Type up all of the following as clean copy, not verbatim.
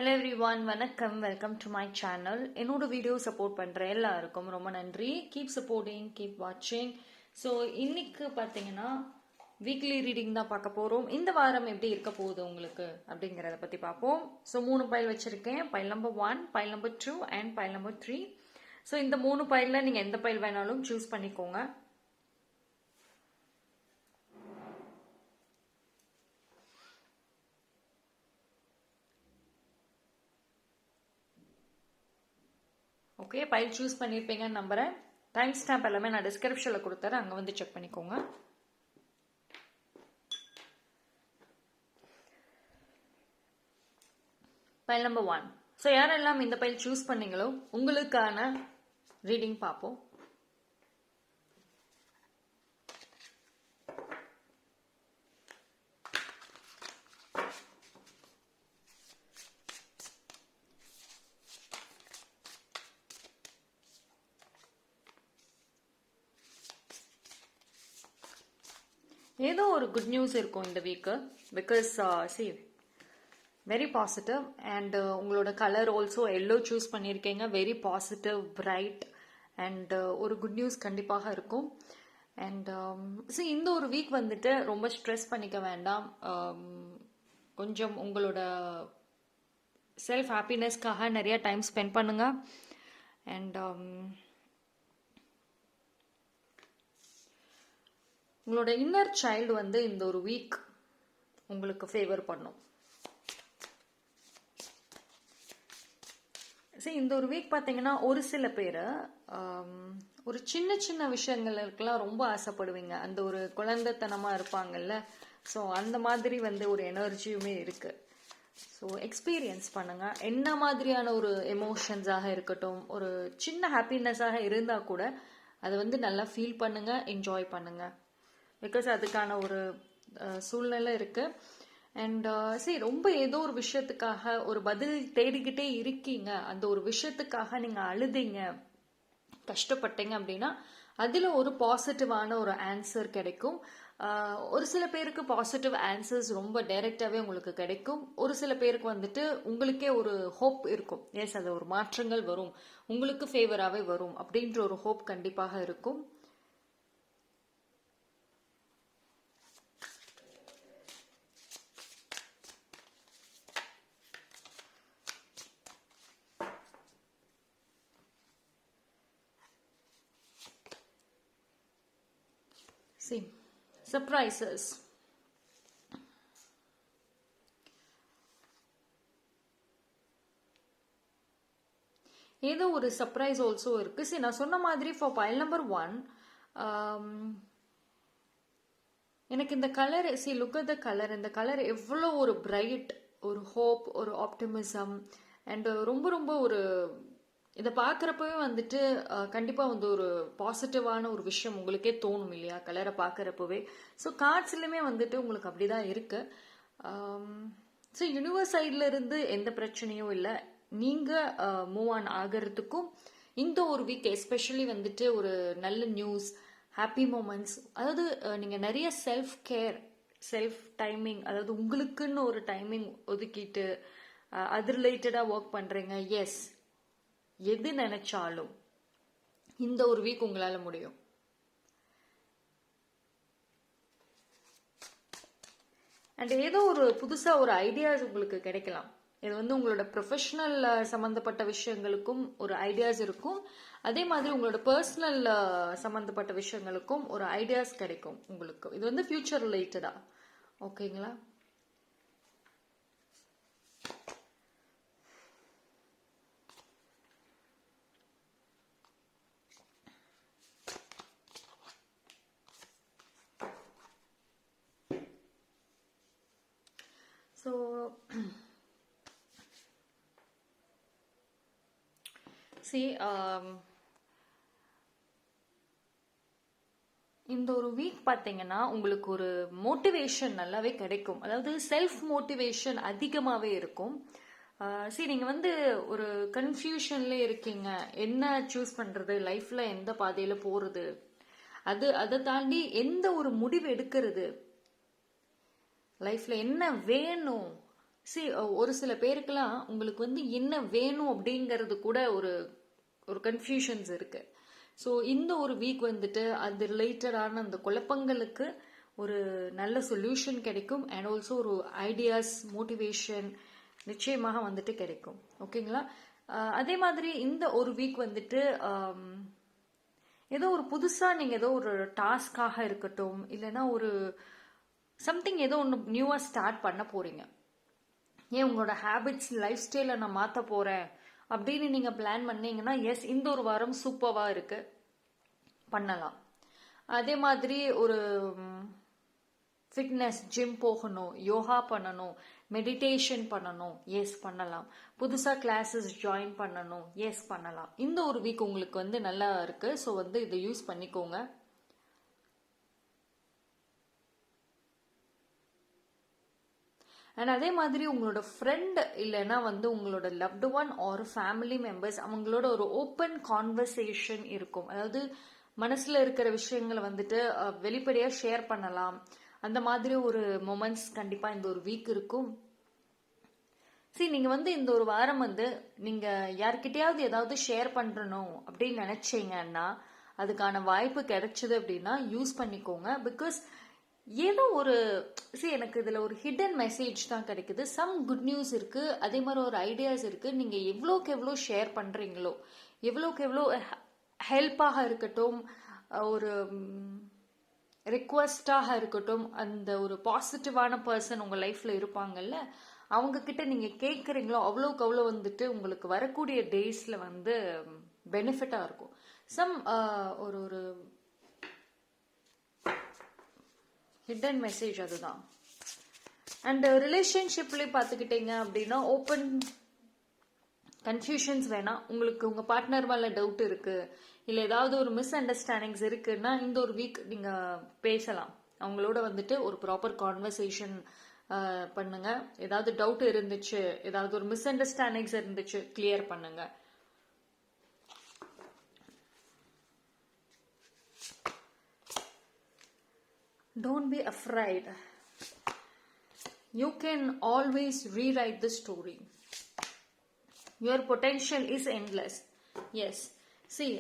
Hello every one, வணக்கம். Welcome to my channel. என்னோட video support பண்ணுற எல்லாருக்கும் ரொம்ப நன்றி. கீப் சப்போர்ட்டிங், கீப் வாட்சிங். ஸோ இன்னைக்கு பார்த்தீங்கன்னா வீக்லி ரீடிங் தான் பார்க்க போகிறோம். இந்த வாரம் எப்படி இருக்க போகுது உங்களுக்கு அப்படிங்கிறத பற்றி பார்ப்போம். ஸோ 3 பைல் வச்சுருக்கேன். File number 1, file number 2 and file number 3. So இந்த 3 பைலில் நீங்கள் எந்த பைல் வேணாலும் சூஸ் பண்ணிக்கோங்க. ஓகே, பைல் சூஸ் பண்ணியிருப்பீங்கன்னு நம்புகிறேன். டைம் ஸ்டாம்ப் எல்லாமே நான் டிஸ்கிரிப்ஷனில் கொடுத்துறேன், அங்கே வந்து செக் பண்ணிக்கோங்க. File number 1. ஸோ யாரெல்லாம் இந்த பைல் சூஸ் பண்ணீங்களோ உங்களுக்கான ரீடிங் பார்ப்போம். ஏதோ ஒரு குட் நியூஸ் இருக்கும் இந்த week. Because very positive. And உங்களோட கலர் ஆல்சோ எல்லோ சூஸ் பண்ணியிருக்கீங்க. வெரி பாசிட்டிவ், பிரைட் அண்ட் ஒரு குட் நியூஸ் கண்டிப்பாக இருக்கும். அண்ட் இந்த ஒரு வீக் வந்துட்டு ரொம்ப ஸ்ட்ரெஸ் பண்ணிக்க வேண்டாம். கொஞ்சம் உங்களோட செல்ஃப் ஹாப்பினஸ்க்காக நிறைய டைம் ஸ்பெண்ட் பண்ணுங்க. அண்ட் உங்களோட இன்னர் சைல்டு வந்து இந்த ஒரு வீக் உங்களுக்கு ஃபேவர் பண்ணும். இந்த ஒரு வீக் பார்த்தீங்கன்னா ஒரு சில பேர் ஒரு சின்ன சின்ன விஷயங்களுக்கெல்லாம் ரொம்ப ஆசைப்படுவீங்க. அந்த ஒரு குழந்தைத்தனமாக இருப்பாங்கல்ல, ஸோ அந்த மாதிரி வந்து ஒரு எனர்ஜியுமே இருக்கு. ஸோ எக்ஸ்பீரியன்ஸ் பண்ணுங்க. என்ன மாதிரியான ஒரு எமோஷன்ஸாக இருக்கட்டும், ஒரு சின்ன ஹாப்பினஸாக இருந்தால் கூட அதை வந்து நல்லா ஃபீல் பண்ணுங்க, என்ஜாய் பண்ணுங்க. பிகாஸ் அதுக்கான ஒரு சூழ்நிலை இருக்கு. அண்ட் ரொம்ப ஏதோ ஒரு விஷயத்துக்காக ஒரு பதில் தேடிக்கிட்டே இருக்கீங்க. அந்த ஒரு விஷயத்துக்காக நீங்க அழுதீங்க, கஷ்டப்பட்டீங்க அப்படின்னா அதுல ஒரு பாசிட்டிவான ஒரு ஆன்சர் கிடைக்கும். ஒரு சில பேருக்கு பாசிட்டிவ் ஆன்சர்ஸ் ரொம்ப டைரக்டாவே உங்களுக்கு கிடைக்கும். ஒரு சில பேருக்கு வந்துட்டு உங்களுக்கே ஒரு ஹோப் இருக்கும். எஸ், அது ஒரு மாற்றங்கள் வரும், உங்களுக்கு ஃபேவராகவே வரும் அப்படின்ற ஒரு ஹோப் கண்டிப்பாக இருக்கும். Surprises. ஏதோ ஒரு சர்ப்ரைஸ் ஆல்சோ இருக்கு. நான் சொன்ன மாதிரி ஃபார் பைல் நம்பர் 1, எனக்கு இந்த colour, look at the colour. இந்த கலர் எவ்வளோ ஒரு பிரைட், ஒரு ஹோப், ஒரு ஆப்டிமிசம் அண்ட் ரொம்ப ரொம்ப ஒரு இதை பார்க்குறப்பவே வந்துட்டு கண்டிப்பாக வந்து ஒரு பாசிட்டிவான ஒரு விஷயம் உங்களுக்கே தோணும் இல்லையா, கலரை பார்க்குறப்பவே. ஸோ கார்ட்ஸ்லையுமே வந்துட்டு உங்களுக்கு அப்படிதான் இருக்கு. யூனிவர்ஸ் சைட்ல இருந்து எந்த பிரச்சனையும் இல்லை. நீங்கள் மூவ் ஆன் ஆகிறதுக்கும் இந்த ஒரு வீக் எஸ்பெஷலி வந்துட்டு ஒரு நல்ல நியூஸ், ஹாப்பி மூமெண்ட்ஸ். அதாவது நீங்கள் நிறைய செல்ஃப் கேர், செல்ஃப் டைமிங், அதாவது உங்களுக்குன்னு ஒரு டைமிங் ஒதுக்கிட்டு அது ரிலேட்டடாக ஒர்க் பண்ணுறீங்க. எஸ், எது நினைச்சாலும் இந்த ஒரு வீக் உங்களால முடியும். அண்ட் ஏதோ ஒரு புதுசா ஒரு ஐடியாஸ் உங்களுக்கு கிடைக்கலாம். இது வந்து உங்களோட ப்ரொஃபஷனல் சம்பந்தப்பட்ட விஷயங்களுக்கும் ஒரு ஐடியாஸ் இருக்கும். அதே மாதிரி உங்களோட பர்சனல் சம்பந்தப்பட்ட விஷயங்களுக்கும் ஒரு ஐடியாஸ் கிடைக்கும் உங்களுக்கு. இது வந்து ஃபியூச்சர் ரிலேட்டடா. ஓகேங்களா? ஸோ இந்த ஒரு வீக் பார்த்தீங்கன்னா உங்களுக்கு ஒரு மோட்டிவேஷன் நல்லாவே கிடைக்கும். அதாவது செல்ஃப் மோட்டிவேஷன் அதிகமாகவே இருக்கும். நீங்கள் வந்து ஒரு கன்ஃபியூஷன்ல இருக்கீங்க, என்ன சூஸ் பண்ணுறது, லைஃப்பில் எந்த பாதையில் போகிறது, அதை தாண்டி எந்த ஒரு முடிவு எடுக்கிறது, லைஃப்பில் என்ன வேணும், சி ஒரு சில பேருக்கெல்லாம் உங்களுக்கு வந்து என்ன வேணும் அப்படிங்கிறது கூட ஒரு ஒரு கன்ஃபியூஷன்ஸ் இருக்கு. ஸோ இந்த ஒரு வீக் வந்துட்டு அது ரிலேட்டடான அந்த குழப்பங்களுக்கு ஒரு நல்ல சொல்யூஷன் கிடைக்கும். அண்ட் ஆல்சோ ஒரு ஐடியாஸ், மோட்டிவேஷன் நிச்சயமாக வந்துட்டு கிடைக்கும். ஓகேங்களா? அதே மாதிரி இந்த ஒரு வீக் வந்துட்டு ஏதோ ஒரு புதுசாக நீங்கள் ஏதோ ஒரு டாஸ்காக இருக்கட்டும், இல்லைன்னா ஒரு சம்திங் ஏதோ ஒன்று நியூவாக ஸ்டார்ட் பண்ண போகிறீங்க. ஏன் உங்களோட ஹேபிட்ஸ், லைஃப் ஸ்டைலை நான் மாற்ற போகிறேன் அப்படின்னு நீங்கள் பிளான் பண்ணீங்கன்னா, எஸ், இந்த ஒரு வாரம் சூப்பராக இருக்குது, பண்ணலாம். அதே மாதிரி ஒரு ஃபிட்னஸ், ஜிம் போகணும், யோகா பண்ணணும், மெடிடேஷன் பண்ணணும், எஸ் பண்ணலாம். புதுசாக கிளாஸஸ் ஜாயின் பண்ணணும், எஸ் பண்ணலாம். இந்த ஒரு வீக் உங்களுக்கு வந்து நல்லா இருக்கு. ஸோ வந்து இதை யூஸ் பண்ணிக்கோங்க. அண்ட் அதே மாதிரி உங்களோட ஃப்ரெண்ட் இல்லைன்னா வந்து உங்களோட loved one or family members, அவங்களோட ஒரு ஓப்பன் கான்வர்சேஷன் இருக்கும். அதாவது மனசுல இருக்கிற விஷயங்களை வந்துட்டு வெளிப்படையாக ஷேர் பண்ணலாம். அந்த மாதிரி ஒரு மொமெண்ட்ஸ் கண்டிப்பாக இந்த ஒரு வீக் இருக்கும். நீங்கள் வந்து இந்த ஒரு வாரம் வந்து நீங்கள் யார்கிட்டயாவது ஏதாவது ஷேர் பண்ணணும் அப்படின்னு நினச்சிங்கன்னா அதுக்கான வாய்ப்பு கிடைச்சது அப்படின்னா யூஸ் பண்ணிக்கோங்க. பிகாஸ் ஏதோ ஒரு எனக்கு இதில் ஒரு ஹிடன் மெசேஜ் தான் கிடைக்குது. சம் குட் நியூஸ் இருக்குது, அதே மாதிரி ஒரு ஐடியாஸ் இருக்குது. நீங்கள் எவ்வளோக்கு எவ்வளோ ஷேர் பண்ணுறீங்களோ, எவ்வளோக்கு எவ்வளோ ஹெல்ப்பாக இருக்கட்டும், ஒரு ரிக்வஸ்டாக இருக்கட்டும், அந்த ஒரு பாசிட்டிவான பர்சன் உங்கள் லைஃப்பில் இருப்பாங்கல்ல, அவங்கக்கிட்ட நீங்கள் கேட்குறீங்களோ அவ்வளோக்கு அவ்வளோ வந்துட்டு உங்களுக்கு வரக்கூடிய டேஸில் வந்து பெனிஃபிட்டாக இருக்கும். சம் ஒரு ஒரு ஹிடன் மெசேஜ் அதுதான். அண்ட் ரிலேஷன்ஷிப்லேயே பார்த்துக்கிட்டீங்க அப்படின்னா ஓப்பன் கன்ஃபியூஷன்ஸ் வேணாம். உங்களுக்கு உங்கள் பார்ட்னர் மேலே டவுட் இருக்குது, இல்லை ஏதாவது ஒரு மிஸ் அண்டர்ஸ்டாண்டிங்ஸ் இருக்குன்னா இந்த ஒரு வீக் நீங்கள் பேசலாம். அவங்களோட வந்துட்டு ஒரு ப்ராப்பர் கான்வர்சேஷன் பண்ணுங்க. ஏதாவது டவுட் இருந்துச்சு, ஏதாவது ஒரு மிஸ் அண்டர்ஸ்டாண்டிங்ஸ் இருந்துச்சு, கிளியர் பண்ணுங்க. Don't be afraid. You can always rewrite the story. Your potential is endless. Yes. See,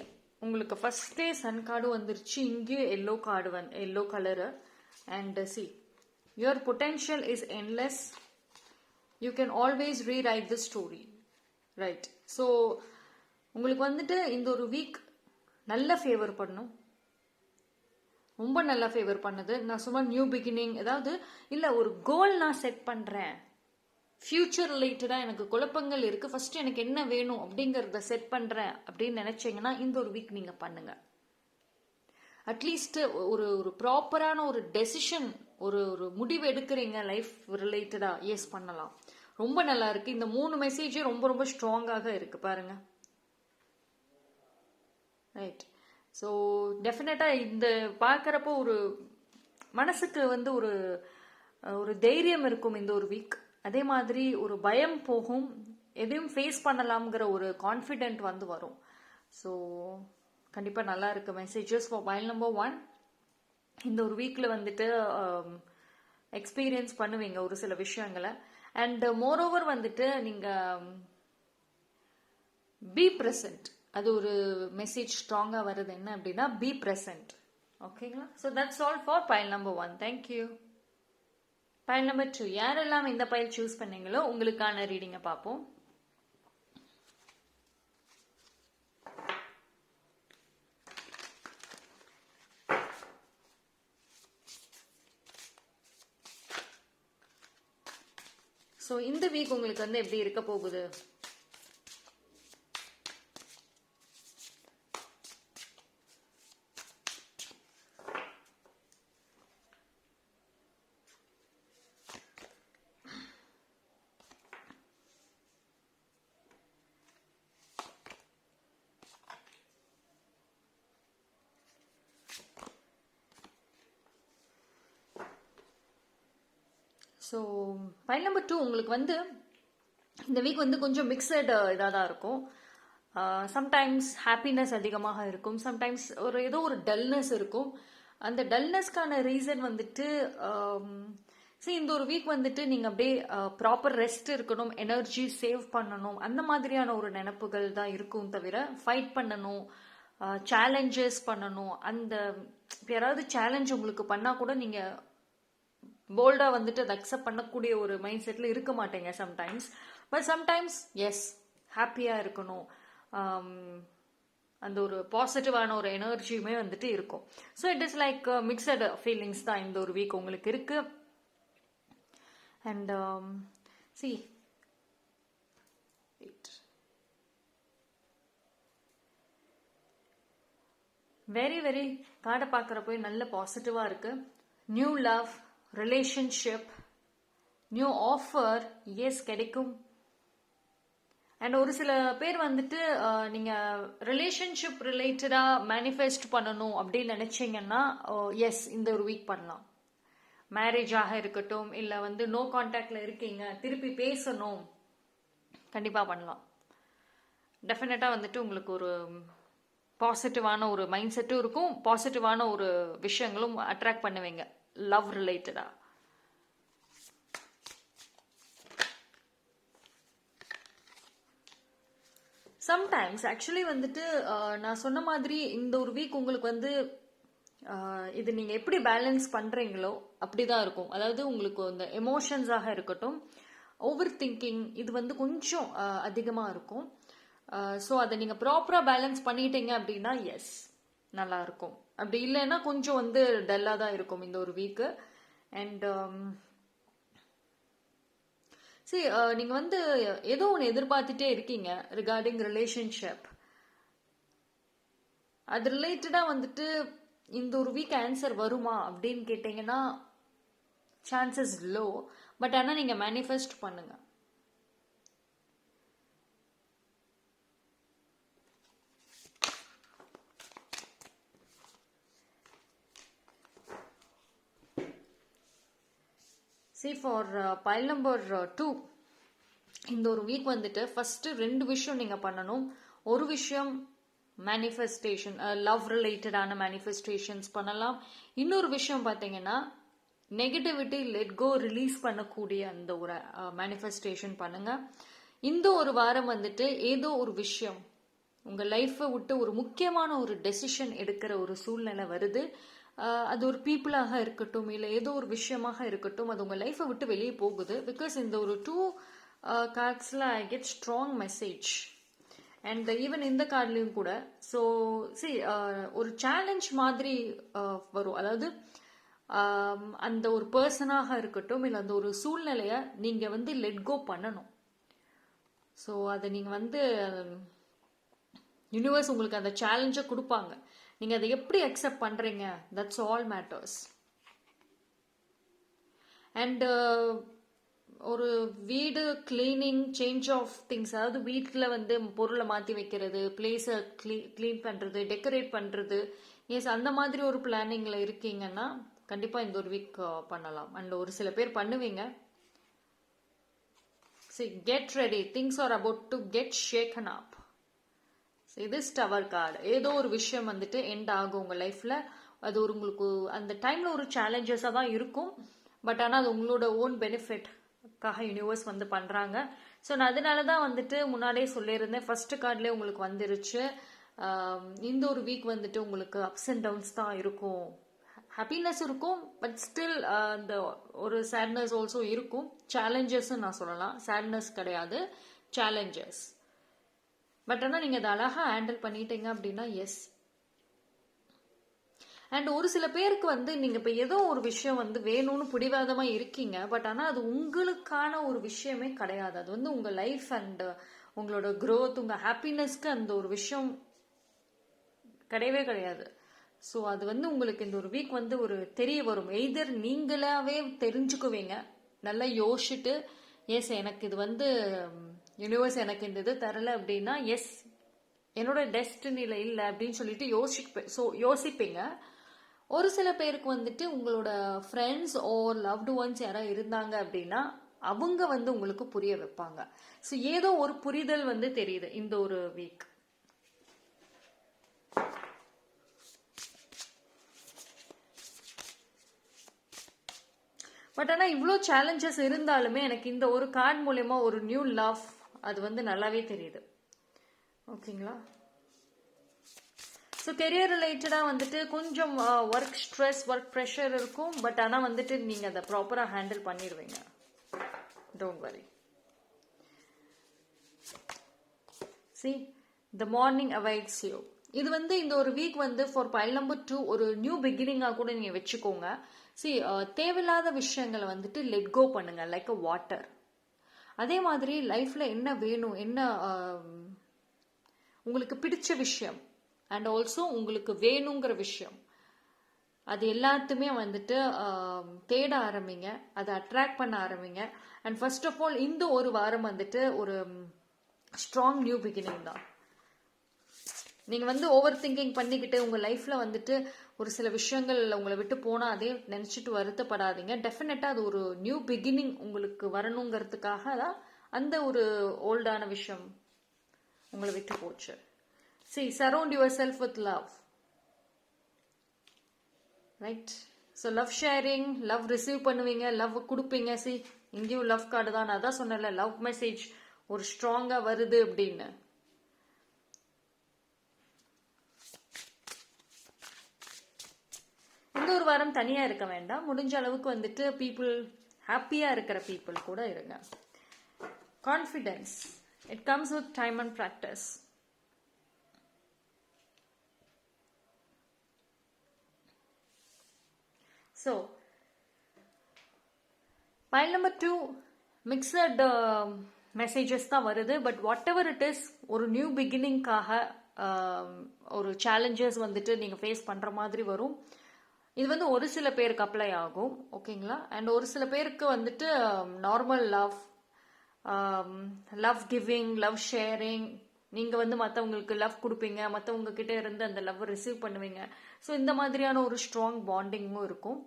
உங்களுக்கு ஃபர்ஸ்டே சன் கார்டு வந்துருச்சு, இங்கே yellow card yellow colour. And see, your potential is endless. You can always rewrite the story. Right. So உங்களுக்கு வந்துட்டு இந்த ஒரு week நல்ல favour பண்ணும், ரொம்ப நல்லா ஃபேவர் பண்ணுது. நான் சும்மா நியூ பிகினிங் ஏதாவது இல்லை, ஒரு கோல் நான் செட் பண்ணுறேன், ஃபியூச்சர் ரிலேட்டடாக எனக்கு குழப்பங்கள் இருக்குது, ஃபர்ஸ்ட் எனக்கு என்ன வேணும் அப்படிங்கிறத செட் பண்ணுறேன் அப்படின்னு நினச்சிங்கன்னா இந்த ஒரு வீக் நீங்கள் பண்ணுங்க. அட்லீஸ்ட் ஒரு ஒரு ப்ராப்பரான ஒரு டெசிஷன், ஒரு ஒரு முடிவு எடுக்கிறீங்க லைஃப் ரிலேட்டடாக, எஸ் பண்ணலாம். ரொம்ப நல்லா இருக்கு. இந்த 3 மெசேஜும் ரொம்ப ரொம்ப ஸ்ட்ராங்காக இருக்கு பாருங்க. ரைட். ஸோ டெஃபினட்டாக இந்த பார்க்குறப்போ ஒரு மனசுக்கு வந்து ஒரு ஒரு தைரியம் இருக்கும் இந்த ஒரு வீக். அதே மாதிரி ஒரு பயம் போகும், எதையும் ஃபேஸ் பண்ணலாம்ங்கிற ஒரு கான்ஃபிடென்ட் வந்து வரும். ஸோ கண்டிப்பாக நல்லா இருக்கு மெசேஜஸ் ஃபார் பைல் நம்பர் 1. இந்த ஒரு வீக்கில் வந்துட்டு எக்ஸ்பீரியன்ஸ் பண்ணுவீங்க ஒரு சில விஷயங்களை. அண்ட் மோரோவர் வந்துட்டு நீங்கள் பி ப்ரெசன்ட், அது ஒரு மெசேஜ் ஸ்ட்ராங்காக வருது. என்ன அப்படின்னா பி ப்ரெசன்ட். ஓகேங்களா? So that's all for pile number 1. Thank you. File number 2, யாரெல்லாம் இந்த பைல் சூஸ் பண்ணீங்களோ உங்களுக்கான ரீடிங்கை பார்ப்போம். ஸோ இந்த வீக் உங்களுக்கு வந்து எப்படி இருக்க போகுது? ஸோ பைல் நம்பர் 2 உங்களுக்கு வந்து இந்த வீக் வந்து கொஞ்சம் மிக்சட் இதாக தான் இருக்கும். சம்டைம்ஸ் ஹாப்பினஸ் அதிகமாக இருக்கும், சம்டைம்ஸ் ஏதோ ஒரு டல்னஸ் இருக்கும். அந்த டல்னஸ்க்கான ரீசன் வந்துட்டு சரி, இந்த ஒரு வீக் வந்துட்டு நீங்க அப்படியே ப்ராப்பர் ரெஸ்ட் இருக்கணும், எனர்ஜி சேவ் பண்ணணும், அந்த மாதிரியான ஒரு நினைப்புகள் தான் இருக்கும் தவிர ஃபைட் பண்ணணும், சேலஞ்சஸ் பண்ணணும். அந்த யாராவது சேலஞ்ச் உங்களுக்கு பண்ணா கூட நீங்க போல்டா வந்துட்டு அதை அக்செப்ட் பண்ணக்கூடிய ஒரு மைண்ட் செட்ல இருக்க மாட்டேங்க சம்டைம்ஸ். பட் சம்டைம்ஸ் எஸ், ஹாப்பியா இருக்கணும், அந்த ஒரு பாசிட்டிவான ஒரு எனர்ஜியுமே வந்துட்டு இருக்கும். So it is like mixed feelings தான் இந்த ஒரு வீக் உங்களுக்கு இருக்கு. அண்ட் see wait, வெரி கார்டை பார்க்குறப்போ நல்ல பாசிட்டிவா இருக்கு. New love, relationship, new offers கிடைக்கும். அண்ட் ஒரு சில பேர் வந்துட்டு நீங்க ரிலேஷன்ஷிப் ரிலேட்டடா மேனிஃபெஸ்ட் பண்ணணும் அப்படின்னு நினைச்சீங்கன்னா எஸ், இந்த ஒரு வீக் பண்ணலாம். மேரேஜாக இருக்கட்டும், இல்லை வந்து நோ கான்டாக்ட்ல இருக்கீங்க, திருப்பி பேசணும், கண்டிப்பா பண்ணலாம். டெஃபினட்டா வந்துட்டு உங்களுக்கு ஒரு பாசிட்டிவான ஒரு மைண்ட் செட்டும் இருக்கும், பாசிட்டிவான ஒரு விஷயங்களும் அட்ராக்ட் பண்ணுவீங்க லவ் ரிலேட்டடா. சம்டைம்ஸ் ஆக்சுவலி வந்துட்டு நான் சொன்ன மாதிரி இந்த ஒரு வீக் உங்களுக்கு வந்து இது நீங்க எப்படி பேலன்ஸ் பண்றீங்களோ அப்படிதான் இருக்கும். அதாவது உங்களுக்கு இந்த எமோஷன்ஸாக இருக்கட்டும், ஓவர் திங்கிங், இது வந்து கொஞ்சம் அதிகமா இருக்கும். ஸோ அதை நீங்க ப்ராப்பரா பேலன்ஸ் பண்ணிட்டீங்க அப்படின்னா எஸ், நல்லா இருக்கும். அப்படி இல்லைன்னா கொஞ்சம் வந்து டல்லா தான் இருக்கும் இந்த ஒரு வீக்கு. அண்ட் சரி, நீங்க வந்து ஏதோ ஒன்று எதிர்பார்த்துட்டே இருக்கீங்க ரிகார்டிங் ரிலேஷன்ஷிப். அது ரிலேட்டடா வந்துட்டு இந்த ஒரு வீக் ஆன்சர் வருமா அப்படின்னு கேட்டீங்கன்னா சான்சஸ் லோ. பட் ஆனால் நீங்க மேனிஃபெஸ்ட் பண்ணுங்க. See, for pile number 2, இந்த ஒரு வீக் வந்துட்டு ஃபர்ஸ்ட் 2 விஷயம் நீங்க பண்ணணும். ஒரு விஷயம் மேனிஃபெஸ்டேஷன், லவ் ரிலேட்டடான மேனிஃபெஸ்டேஷன்ஸ் பண்ணலாம். இன்னொரு விஷயம் பார்த்தீங்கன்னா நெகட்டிவிட்டி லெட் கோ, ரிலீஸ் பண்ணக்கூடிய அந்த ஒரு மேனிஃபெஸ்டேஷன் பண்ணுங்க. இந்த ஒரு வாரம் வந்துட்டு ஏதோ ஒரு விஷயம் உங்க லைஃப்பை விட்டு ஒரு முக்கியமான ஒரு டெசிஷன் எடுக்கிற ஒரு சூழ்நிலை வருது. அது ஒரு பீப்புளாக இருக்கட்டும், இல்லை ஏதோ ஒரு விஷயமாக இருக்கட்டும், அது உங்க லைஃப்பை விட்டு வெளியே போகுது. பிகாஸ் இந்த ஒரு 2 கார்ட்ஸ்ல I get strong message. And even இந்த கார்ட்லையும் கூட. ஸோ சி, ஒரு சேலஞ்ச் மாதிரி வரும். அதாவது அந்த ஒரு பர்சனாக இருக்கட்டும், இல்லை அந்த ஒரு சூழ்நிலைய நீங்க வந்து லெட் கோ பண்ணணும். ஸோ அதை நீங்க வந்து யூனிவர்ஸ் உங்களுக்கு அந்த சேலஞ்சை கொடுப்பாங்க. நீங்க அதை எப்படி அக்செப்ட் பண்றீங்க, தட்ஸ் ஆல் மேட்டர்ஸ். அண்ட் ஒரு வீடு கிளீனிங், சேஞ்ச் ஆஃப் திங்ஸ், அதாவது வீட்டில் வந்து பொருளை மாற்றி வைக்கிறது, பிளேஸை கிளீன் பண்ணுறது, டெக்கரேட் பண்ணுறது, எஸ் அந்த மாதிரி ஒரு பிளானிங்கில் இருக்கீங்கன்னா கண்டிப்பாக இந்த ஒரு வீக் பண்ணலாம். அண்ட் ஒரு சில பேர் பண்ணுவீங்க. See, get ready, things are about to get shaken up. இது ஸ்டவர் கார்டு. ஏதோ ஒரு விஷயம் வந்துட்டு எண்ட் ஆகும் உங்க லைஃப்ல. அது ஒரு உங்களுக்கு அந்த டைம்ல ஒரு சேலஞ்சஸா தான் இருக்கும். பட் ஆனால் அது உங்களோட ஓன் பெனிஃபிட்காக யூனிவர்ஸ் வந்து பண்றாங்க. ஸோ நான் அதனாலதான் வந்துட்டு முன்னாடியே சொல்லியிருந்தேன், ஃபர்ஸ்ட் கார்ட்லேயே உங்களுக்கு வந்துருச்சு. இந்த ஒரு வீக் வந்துட்டு உங்களுக்கு அப்ஸ் அண்ட் டவுன்ஸ் தான் இருக்கும். ஹாப்பினஸ் இருக்கும், பட் ஸ்டில் அந்த ஒரு சேட்னஸ் ஆல்சோ இருக்கும். சேலஞ்சஸ் நான் சொல்லலாம், சேட்னஸ் கிடையாது, சேலஞ்சஸ். பட் ஆனால் நீங்கள் அதை அழகாக ஹேண்டில் பண்ணிட்டீங்க அப்படின்னா எஸ். அண்ட் ஒரு சில பேருக்கு வந்து நீங்கள் இப்போ ஏதோ ஒரு விஷயம் வந்து வேணும்னு பிடிவாதமாக இருக்கீங்க. பட் ஆனால் அது உங்களுக்கான ஒரு விஷயமே கிடையாது. அது வந்து உங்கள் லைஃப் அண்ட் உங்களோட க்ரோத், உங்கள் ஹாப்பினஸ்க்கு அந்த ஒரு விஷயம் கிடையவே கிடையாது. ஸோ அது வந்து உங்களுக்கு இந்த ஒரு வீக் வந்து ஒரு தெரிய வரும். எய்தர் நீங்களாவே தெரிஞ்சுக்குவீங்க, நல்லா யோசிச்சுட்டு எஸ் எனக்கு இது வந்து யூனிவர்ஸ் எனக்கு இந்த இது தரல அப்படின்னா எஸ் என்னோட டெஸ்டினில இல்லை அப்படின்னு சொல்லிட்டு யோசிப்பீங்க. ஒரு சில பேருக்கு வந்துட்டு உங்களோட ஃப்ரெண்ட்ஸ் ஓர் லவ்டு ஒன்ஸ் யாராவது இருந்தாங்க அப்படின்னா அவங்க வந்து உங்களுக்கு புரிய வைப்பாங்க. ஸோ ஏதோ ஒரு புரிதல் வந்து தெரியுது இந்த ஒரு வீக். பட் ஆனால் இவ்வளோ சேலஞ்சஸ் இருந்தாலுமே எனக்கு இந்த ஒரு கார்டு மூலயமா ஒரு நியூ லவ் அது வந்து நல்லாவே தெரியுது. ஓகேங்களா? ஸோ கெரியர் ரிலேட்டடாக வந்துட்டு கொஞ்சம் ஒர்க் ஸ்ட்ரெஸ், ஒர்க் ப்ரெஷர் இருக்கும். பட் ஆனால் வந்துட்டு நீங்கள் அதை ப்ராப்பராக ஹேண்டில் பண்ணிடுவீங்க. Don't worry. See, the morning awaits you. இது வந்து இந்த ஒரு வீக் வந்து ஃபார் பைல் நம்பர் 2 ஒரு நியூ பிகினிங்காக கூட நீங்கள் வச்சுக்கோங்க. See, தேவையில்லாத விஷயங்களை வந்துட்டு லெட் கோ பண்ணுங்க, லைக் அ வாட்டர். அதே மாதிரி லைஃப்ல என்ன வேணும், என்ன உங்களுக்கு பிடிச்ச விஷயம் அண்ட் ஆல்சோ உங்களுக்கு வேணுங்கிற விஷயம், அது எல்லாத்துமே வந்துட்டு தேட ஆரம்பிங்க, அதை அட்ராக்ட் பண்ண ஆரம்பிங்க. அண்ட் ஃபர்ஸ்ட் ஆஃப் ஆல் இந்த ஒரு வாரம் வந்துட்டு ஒரு ஸ்ட்ராங் நியூ பிகினிங் தான். நீங்க வந்து ஓவர் திங்கிங் பண்ணிக்கிட்டு உங்க லைஃப்ல வந்துட்டு ஒரு சில விஷயங்கள் உங்களை விட்டு போனா அதே நினைச்சிட்டு வருத்தப்படாதீங்க. டெஃபினட்டா அது ஒரு நியூ பிகினிங் உங்களுக்கு வரணுங்கிறதுக்காக தான் அந்த ஒரு ஓல்டான விஷயம் உங்களை விட்டு போச்சு. See, surround yourself with love. Right? So love sharing, love receive பண்ணுவீங்க, love கொடுப்பீங்க. See, இங்கேயும் லவ் கார்டு தான். நான் அதான் சொன்னேன்ல, லவ் மெசேஜ் ஒரு ஸ்ட்ராங்கா வருது அப்படின்னு. இந்த ஒரு வாரம் தனியா இருக்க வேண்டாம். முடிஞ்ச அளவுக்கு வந்துட்டு பீப்புள் ஹாப்பியா இருக்கிற பீப்புள் கூட இருங்க. Confidence, it comes with time and practice. So file number 2 mixed messages தான் வருது. But what ever it is, ஒரு நியூ பிகினிங்காக ஒரு சேலஞ்சஸ் வந்துட்டு நீங்கள் ஃபேஸ் பண்ணுற மாதிரி வரும். இது வந்து ஒரு சில பேருக்கு அப்ளை ஆகும். ஓகேங்களா? அண்ட் ஒரு சில பேருக்கு வந்துட்டு normal love giving, love sharing, நீங்கள் வந்து மற்றவங்களுக்கு லவ் கொடுப்பீங்க, மற்றவங்க கிட்ட இருந்து அந்த லவ் ரிசீவ் பண்ணுவீங்க. ஸோ இந்த மாதிரியான ஒரு ஸ்ட்ராங் பாண்டிங்கும் இருக்கும்.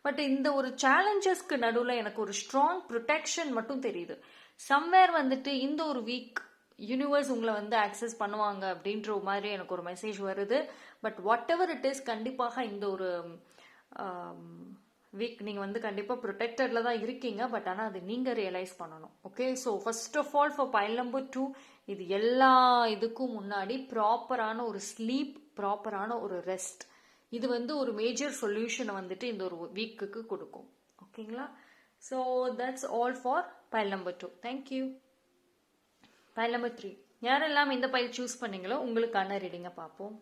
பட் இந்த ஒரு சேலஞ்சஸ்க்கு நடுவில் எனக்கு ஒரு ஸ்ட்ராங் ப்ரொடெக்ஷன் மட்டும் தெரியுது. சம்வேர் வந்துட்டு இந்த ஒரு வீக் யூனிவர்ஸ் உங்களை வந்து ஆக்சஸ் பண்ணுவாங்க அப்படின்ற மாதிரி எனக்கு ஒரு மெசேஜ் வருது. But what ever it is, கண்டிப்பாக இந்த ஒரு வீக் நீங்கள் வந்து கண்டிப்பாக ப்ரொடெக்டட்ல தான் இருக்கீங்க. பட் ஆனால் அது நீங்கள் ரியலைஸ் பண்ணணும். Okay? So first of all for pile number 2, இது எல்லா இதுக்கும் முன்னாடி ப்ராப்பரான ஒரு ஸ்லீப், ப்ராப்பரான ஒரு ரெஸ்ட், இது வந்து ஒரு மேஜர் சொல்யூஷனை வந்துட்டு இந்த ஒரு வீக்குக்கு கொடுக்கும். ஓகேங்களா? So that's all for pile number 2. Thank you. File number 3, யாரெல்லாம் இந்த பைல் சூஸ் பண்ணீங்களோ உங்களுக்கான ரீடிங்கை பார்ப்போம்.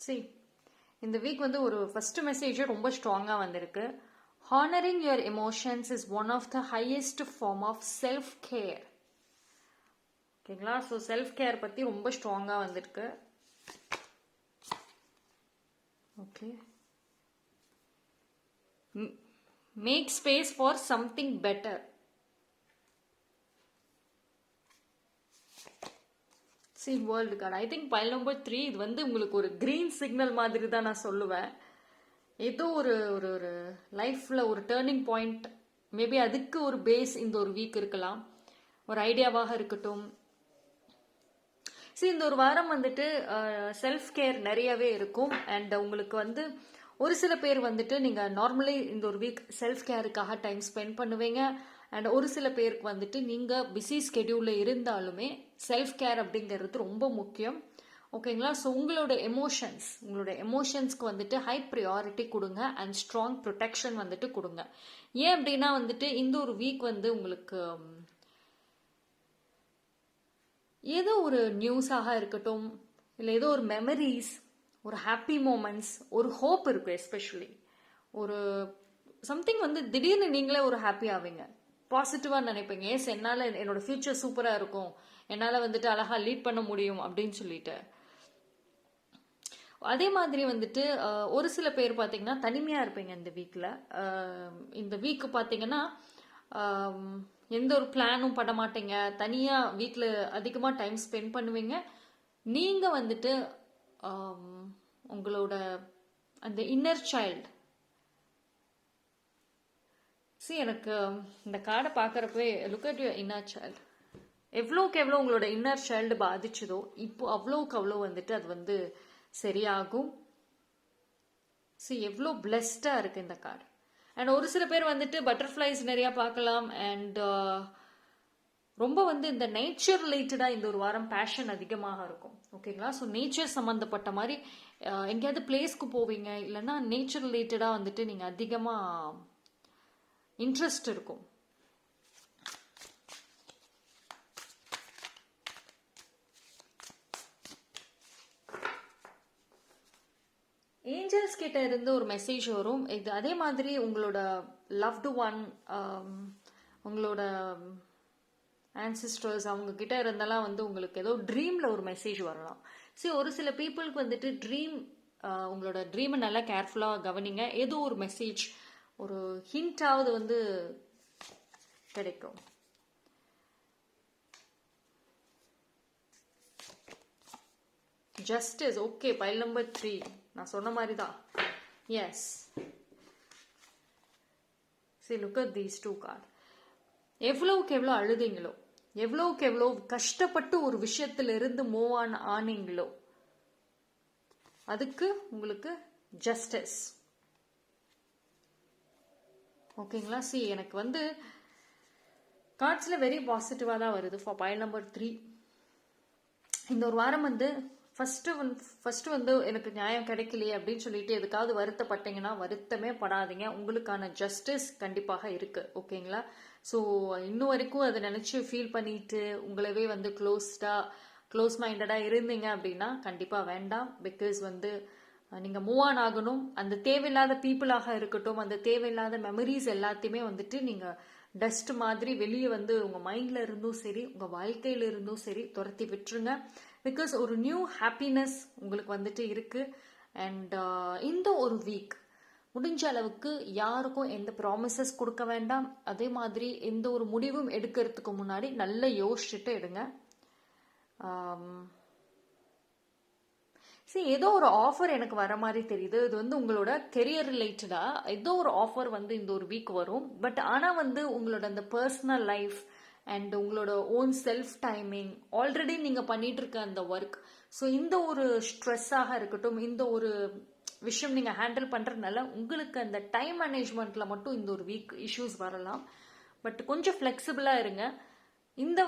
See, இந்த வீக் வந்து ஒரு ஃபர்ஸ்ட் மெசேஜ் ரொம்ப ஸ்ட்ராங்காக வந்திருக்கு. Honouring your emotions is one of the highest form of self care. ஓகேங்களா? ஸோ செல்ஃப் கேர் பற்றி ரொம்ப ஸ்ட்ராங்காக வந்திருக்கு. Okay. Make space for something better. World card, I think pile number 3 இது வந்து உங்களுக்கு ஒரு கிரீன் சிக்னல் மாதிரி தான் நான் சொல்லுவேன். ஏதோ ஒரு ஒரு ஒரு லைஃப்ல ஒரு டேர்னிங் பாயிண்ட், மேபி அதுக்கு ஒரு பேஸ் இந்த ஒரு வீக் இருக்கலாம், ஒரு ஐடியாவாக இருக்கட்டும். இந்த ஒரு வாரம் வந்துட்டு செல்ஃப் கேர் நிறையவே இருக்கும். அண்ட் உங்களுக்கு வந்து ஒரு சில பேர் வந்துட்டு நீங்கள் நார்மலி இந்த ஒரு வீக் செல்ஃப் கேருக்காக டைம் ஸ்பெண்ட் பண்ணுவீங்க. அண்ட் ஒரு சில பேருக்கு வந்துட்டு நீங்கள் பிஸி ஸ்கெடியூலில் இருந்தாலுமே செல்ஃப் கேர் அப்படிங்கிறது ரொம்ப முக்கியம். ஓகேங்களா? ஸோ உங்களோட எமோஷன்ஸ்க்கு வந்துட்டு ஹை ப்ரியாரிட்டி கொடுங்க அண்ட் ஸ்ட்ராங் ப்ரொடெக்ஷன் வந்துட்டு கொடுங்க. ஏன் அப்படின்னா வந்துட்டு இந்த ஒரு வீக் வந்து உங்களுக்கு ஏதோ ஒரு நியூஸாக இருக்கட்டும், இல்லை ஏதோ ஒரு மெமரிஸ், ஒரு ஹாப்பி மூமெண்ட்ஸ், ஒரு ஹோப் இருக்கும். எஸ்பெஷலி ஒரு சம்திங் வந்து திடீர்னு நீங்களே ஒரு ஹாப்பி ஆவீங்க, பாசிட்டிவாக நினைப்பீங்க. எஸ், என்னால் என்னோட ஃபியூச்சர் சூப்பராக இருக்கும், என்னால் வந்துட்டு அழகாக லீட் பண்ண முடியும் அப்படின்னு சொல்லிட்டு அதே மாதிரி வந்துட்டு ஒரு சில பேர் பார்த்தீங்கன்னா தனிமையாக இருப்பீங்க இந்த வீக்கில். இந்த வீக்கு பார்த்தீங்கன்னா எந்த ஒரு பிளானும் பண்ண மாட்டீங்க, தனியாக வீட்டில் அதிகமாக டைம் ஸ்பெண்ட் பண்ணுவீங்க. நீங்கள் வந்துட்டு உங்களோட அந்த இன்னர் சைல்டு எனக்கு இந்த கார்டை பார்க்குறப்பவே look at your inner child. எவ்வளோக்கு எவ்வளோ உங்களோட இன்னர் சைல்டு பாதிச்சதோ இப்போ அவ்வளோக்கு அவ்வளோ வந்துட்டு அது வந்து சரியாகும். எவ்வளோ பிளெஸ்டாக இருக்குது இந்த கார்டு. அண்ட் ஒரு சில பேர் வந்துட்டு பட்டர்ஃப்ளைஸ் நிறையா பார்க்கலாம். அண்ட் ரொம்ப வந்து இந்த நேச்சர் ரிலேட்டடாக இந்த ஒரு வாரம் பேஷன் அதிகமாக இருக்கும். ஓகேங்களா? ஸோ நேச்சர் சம்மந்தப்பட்ட மாதிரி எங்கேயாவது பிளேஸ்க்கு போவீங்க, இல்லைன்னா நேச்சர் ரிலேட்டடாக வந்துட்டு நீங்கள் அதிகமாக இன்ட்ரெஸ்ட் இருக்கும். ஏஞ்சல்ஸ் கிட்ட இருந்து ஒரு மெசேஜ் வரும். இது அதே மாதிரி உங்களோட லவ்டு ஒன், உங்களோட ஆன்சிஸ்டர்ஸ் அவங்க கிட்ட இருந்தெல்லாம் வந்து உங்களுக்கு ஏதோ ட்ரீம்ல ஒரு மெசேஜ் வரலாம். ஒரு சில பீப்புளுக்கு வந்துட்டு ட்ரீம், உங்களோட ட்ரீமை நல்லா கேர்ஃபுல்லாக கவனிங்க. ஏதோ ஒரு மெசேஜ், ஒரு ஹிண்டாவது வந்து கிடைக்கும். ஜஸ்டிஸ். ஓகே, பைல் நம்பர் 3 நான் சொன்ன மாதிரி தான். Yes, look at these 2 card. எவ்வளவுக்கு எவ்வளோ அழுதீங்களோ, எவ்வளவுக்கு எவ்வளோ கஷ்டப்பட்டு ஒரு விஷயத்திலிருந்து மூவ் ஆனீங்களோ அதுக்கு உங்களுக்கு ஜஸ்டிஸ். ஓகேங்களா? எனக்கு வந்து கார்ட்ஸில் வெரி பாசிட்டிவாக தான் வருது ஃபார் பைல் நம்பர் 3. இந்த ஒரு வாரம் வந்து ஃபர்ஸ்ட் வந்து எனக்கு நியாயம் கிடைக்கலையே அப்படின்னு சொல்லிட்டு எதுக்காவது வருத்தப்பட்டீங்கன்னா வருத்தமே படாதீங்க. உங்களுக்கான ஜஸ்டிஸ் கண்டிப்பாக இருக்கு. ஓகேங்களா? இன்னும் வரைக்கும் அதை நினைச்சு ஃபீல் பண்ணிட்டு உங்களவே வந்து க்ளோஸ் மைண்டடாக இருந்தீங்க அப்படின்னா கண்டிப்பாக வேண்டாம். பிகாஸ் வந்து நீங்கள் மூவ் ஆன் ஆகணும். அந்த தேவையில்லாத பீப்புளாக இருக்கட்டும், அந்த தேவையில்லாத மெமரிஸ் எல்லாத்தையுமே வந்துட்டு நீங்கள் டஸ்ட் மாதிரி வெளியே வந்து உங்கள் மைண்டில் இருந்தும் சரி, உங்கள் வாழ்க்கையில இருந்தும் சரி துரத்தி விட்டுருங்க. பிகாஸ் ஒரு நியூ ஹாப்பினஸ் உங்களுக்கு வந்துட்டு இருக்கு. அண்ட் இந்த ஒரு வீக் முடிஞ்ச அளவுக்கு யாருக்கும் எந்த ப்ராமிசஸ் கொடுக்க வேண்டாம். அதே மாதிரி எந்த ஒரு முடிவும் எடுக்கிறதுக்கு முன்னாடி நல்லா யோசிச்சுட்டு எடுங்க. ஏதோ ஒரு ஆஃபர் எனக்கு வர மாதிரி தெரியுது. இது வந்து உங்களோட கெரியர் ரிலேட்டடா ஏதோ ஒரு ஆஃபர் வந்து இந்த ஒரு வீக் வரும். பட் ஆனால் வந்து உங்களோட அந்த பர்சனல் லைஃப் அண்ட் உங்களோட ஓன் செல்ஃப் டைமிங், ஆல்ரெடி நீங்கள் பண்ணிட்டு இருக்க அந்த ஒர்க், இந்த ஒரு ஸ்ட்ரெஸ்ஸாக இருக்கட்டும், இந்த ஒரு விஷயம் நீங்கள் ஹேண்டில் பண்ணுறதுனால உங்களுக்கு அந்த டைம் மேனேஜ்மெண்ட்டில் மட்டும் இந்த ஒரு வீக் இஷ்யூஸ் வரலாம். பட் கொஞ்சம் ஃப்ளெக்சிபிளாக இருங்க. இந்த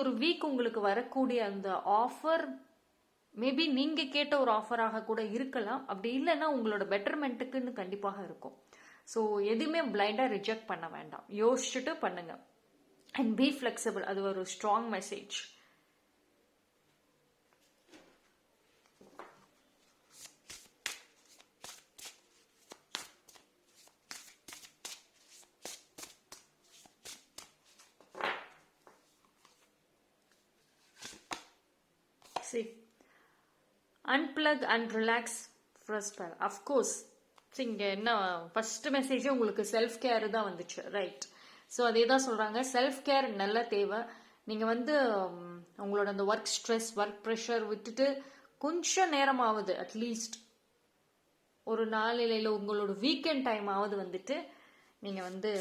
ஒரு வீக் உங்களுக்கு வரக்கூடிய அந்த ஆஃபர் மேபி நீங்கள் கேட்ட ஒரு ஆஃபராக கூட இருக்கலாம். அப்படி இல்லைன்னா உங்களோட பெட்டர்மெண்ட்டுக்குன்னு கண்டிப்பாக இருக்கும். எதுவுமே பிளைண்டாக ரிஜெக்ட் பண்ண வேண்டாம், யோசிச்சுட்டு பண்ணுங்க. And B flexible. அது ஒரு strong message. Unplug and relax first. Of course, இங்கே என்ன ஃபர்ஸ்ட் மெசேஜே உங்களுக்கு செல்ஃப் கேர் தான் வந்துச்சு, ரைட்? அதே தான் சொல்கிறாங்க, செல்ஃப் கேர் நல்ல தேவை. நீங்கள் வந்து உங்களோட அந்த ஒர்க் ஸ்ட்ரெஸ், ஒர்க் ப்ரெஷர் விட்டுட்டு கொஞ்சம் நேரமாவது, அட்லீஸ்ட் ஒரு நாளில் உங்களோட வீக்கெண்ட் டைம் ஆவது வந்துட்டு நீங்கள் வந்து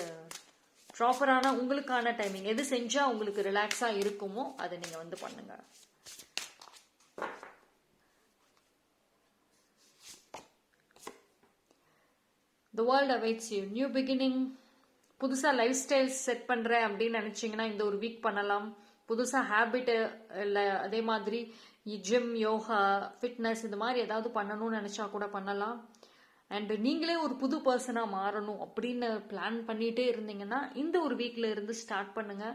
ப்ராப்பரான உங்களுக்கான டைமிங் எது செஞ்சால் உங்களுக்கு ரிலாக்ஸாக இருக்குமோ அதை நீங்கள் வந்து பண்ணுங்க. The world awaits you. New beginning. புதுசாக லைஃப் ஸ்டைல் செட் பண்ணுறேன் அப்படின்னு நினச்சிங்கன்னா இந்த ஒரு வீக் பண்ணலாம். புதுசாக ஹேபிட்டு இல்லை அதே மாதிரி ஜிம், யோகா, ஃபிட்னஸ் இந்த மாதிரி ஏதாவது பண்ணணும்னு நினச்சா கூட பண்ணலாம். அண்ட் நீங்களே ஒரு புது பர்சனாக மாறணும் அப்படின்னு பிளான் பண்ணிகிட்டே இருந்தீங்கன்னா இந்த ஒரு வீக்கில் இருந்து ஸ்டார்ட் பண்ணுங்க.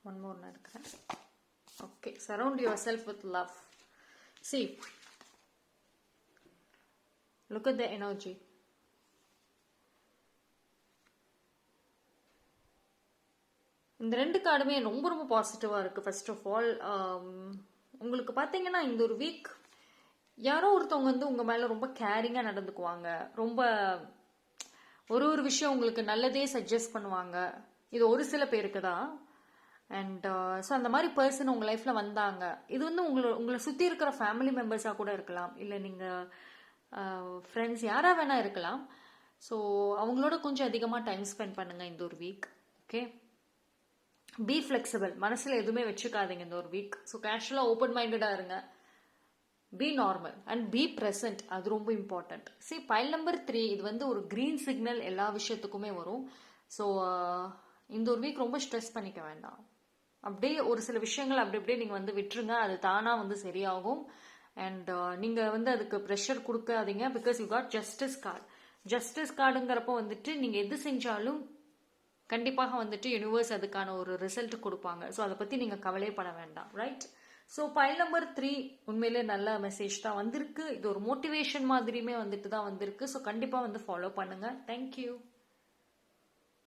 ஒன் மோர் நான் இருக்கிறேன். Okay, surround yourself with love. See, look at the energy. இந்த 2 கார்டுமே ரொம்ப ரொம்ப பாசிட்டிவாக இருக்குது. ஃபர்ஸ்ட் ஆஃப் ஆல் உங்களுக்கு பார்த்தீங்கன்னா இந்த ஒரு வீக் யாரோ ஒருத்தவங்க வந்து உங்கள் மேலே ரொம்ப கேரிங்காக நடந்துக்குவாங்க. ரொம்ப ஒரு விஷயம் உங்களுக்கு நல்லதே சஜஸ்ட் பண்ணுவாங்க. இது ஒரு சில பேருக்கு தான். அண்ட் ஸோ அந்த மாதிரி பர்சன் உங்கள் லைஃப்பில் வந்தாங்க. இது வந்து உங்களை சுற்றி இருக்கிற ஃபேமிலி மெம்பர்ஸாக கூட இருக்கலாம், இல்லை நீங்கள் ஃப்ரெண்ட்ஸ் யாராக வேணால் இருக்கலாம். ஸோ அவங்களோட கொஞ்சம் அதிகமாக டைம் ஸ்பெண்ட் பண்ணுங்கள் இந்த ஒரு வீக். ஓகே, பி ஃப்ளெக்சிபிள், மனசில் எதுவுமே வச்சுக்காதீங்க இந்த ஒரு வீக். ஸோ கேஷுவலாக ஓப்பன் மைண்டடாக இருங்க. B normal and be present, அது ரொம்ப இம்பார்ட்டன்ட். சரி, பைல் நம்பர் 3 இது வந்து ஒரு க்ரீன் சிக்னல் எல்லா விஷயத்துக்குமே வரும். ஸோ இந்த ஒரு வீக் ரொம்ப ஸ்ட்ரெஸ் பண்ணிக்க வேண்டாம். அப்படியே ஒரு சில விஷயங்கள் அப்படி அப்படியே நீங்கள் வந்து விட்டுருங்க, அது தானாக வந்து சரியாகும். அண்ட் நீங்கள் வந்து அதுக்கு ப்ரெஷர் கொடுக்காதீங்க. Because you got justice card. Justice கார்டுங்கிறப்போ வந்துட்டு நீங்கள் எது செஞ்சாலும் கண்டிப்பாக வந்துட்டு யூனிவர்ஸ் அதுக்கான ஒரு ரிசல்ட் கொடுப்பாங்க. ஸோ அதை பற்றி நீங்கள் கவலைப்பட வேண்டாம், ரைட்? ஸோ பைல் நம்பர் 3 உண்மையிலே நல்ல மெசேஜ் தான் வந்திருக்கு. இது ஒரு மோட்டிவேஷன் மாதிரியுமே வந்துட்டு தான் வந்திருக்கு. ஸோ கண்டிப்பாக வந்து ஃபாலோ பண்ணுங்கள். தேங்க்யூ.